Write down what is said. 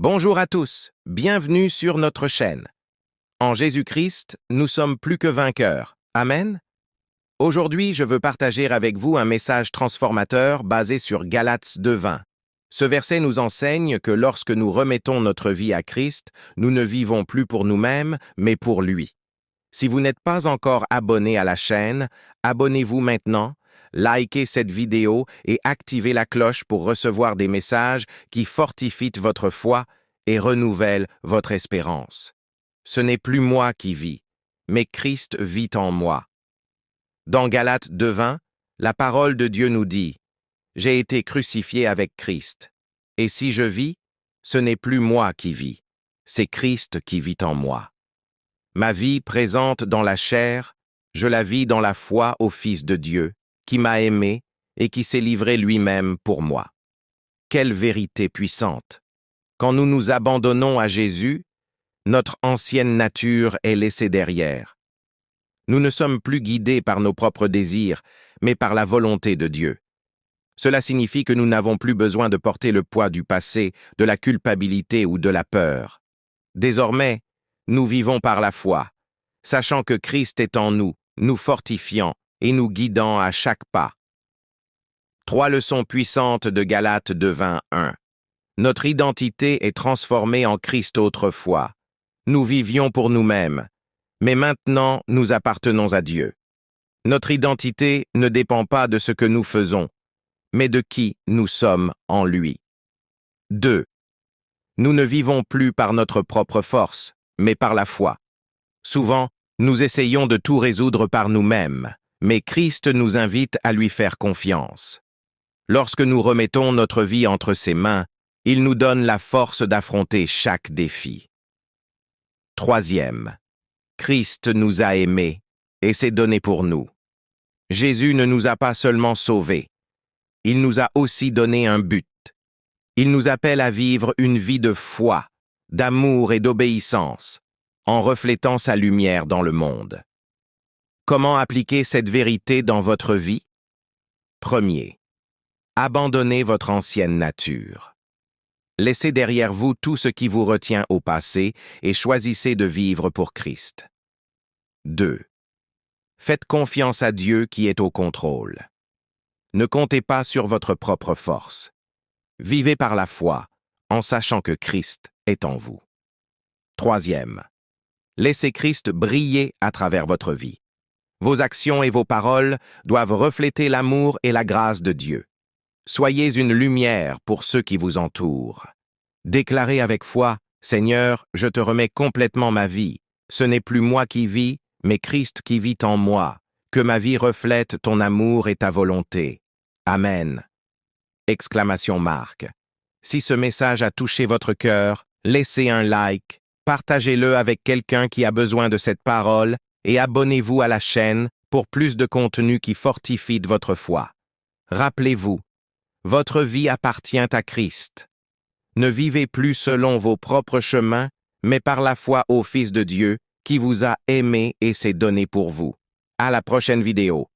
Bonjour à tous, bienvenue sur notre chaîne. En Jésus-Christ, nous sommes plus que vainqueurs. Amen. Aujourd'hui, je veux partager avec vous un message transformateur basé sur Galates 2:20. Ce verset nous enseigne que lorsque nous remettons notre vie à Christ, nous ne vivons plus pour nous-mêmes, mais pour lui. Si vous n'êtes pas encore abonné à la chaîne, abonnez-vous maintenant, likez cette vidéo et activez la cloche pour recevoir des messages qui fortifient votre foi et renouvellent votre espérance. Ce n'est plus moi qui vis, mais Christ vit en moi. Dans Galates 2:20, la parole de Dieu nous dit « J'ai été crucifié avec Christ. Et si je vis, ce n'est plus moi qui vis, c'est Christ qui vit en moi. Ma vie présente dans la chair, je la vis dans la foi au Fils de Dieu, qui m'a aimé et qui s'est livré lui-même pour moi. » Quelle vérité puissante! Quand nous nous abandonnons à Jésus, notre ancienne nature est laissée derrière. Nous ne sommes plus guidés par nos propres désirs, mais par la volonté de Dieu. Cela signifie que nous n'avons plus besoin de porter le poids du passé, de la culpabilité ou de la peur. Désormais, nous vivons par la foi, sachant que Christ est en nous, nous fortifiant et nous guidant à chaque pas. 3 leçons puissantes de Galates 2:21. Notre identité est transformée en Christ autrefois. Nous vivions pour nous-mêmes, mais maintenant nous appartenons à Dieu. Notre identité ne dépend pas de ce que nous faisons, mais de qui nous sommes en lui. 2. Nous ne vivons plus par notre propre force, mais par la foi. Souvent, nous essayons de tout résoudre par nous-mêmes, mais Christ nous invite à lui faire confiance. Lorsque nous remettons notre vie entre ses mains, il nous donne la force d'affronter chaque défi. 3. Christ nous a aimés et s'est donné pour nous. Jésus ne nous a pas seulement sauvés, il nous a aussi donné un but. Il nous appelle à vivre une vie de foi, d'amour et d'obéissance, en reflétant sa lumière dans le monde. Comment appliquer cette vérité dans votre vie? 1. Abandonnez votre ancienne nature. Laissez derrière vous tout ce qui vous retient au passé et choisissez de vivre pour Christ. 2. Faites confiance à Dieu qui est au contrôle. Ne comptez pas sur votre propre force. Vivez par la foi, en sachant que Christ est en vous. 3. Laissez Christ briller à travers votre vie. Vos actions et vos paroles doivent refléter l'amour et la grâce de Dieu. Soyez une lumière pour ceux qui vous entourent. Déclarez avec foi, « Seigneur, je te remets complètement ma vie. Ce n'est plus moi qui vis, mais Christ qui vit en moi. Que ma vie reflète ton amour et ta volonté. Amen. » Exclamation marque. Si ce message a touché votre cœur, laissez un like, partagez-le avec quelqu'un qui a besoin de cette parole et abonnez-vous à la chaîne pour plus de contenu qui fortifie votre foi. Rappelez-vous, votre vie appartient à Christ. Ne vivez plus selon vos propres chemins, mais par la foi au Fils de Dieu qui vous a aimé et s'est donné pour vous. À la prochaine vidéo.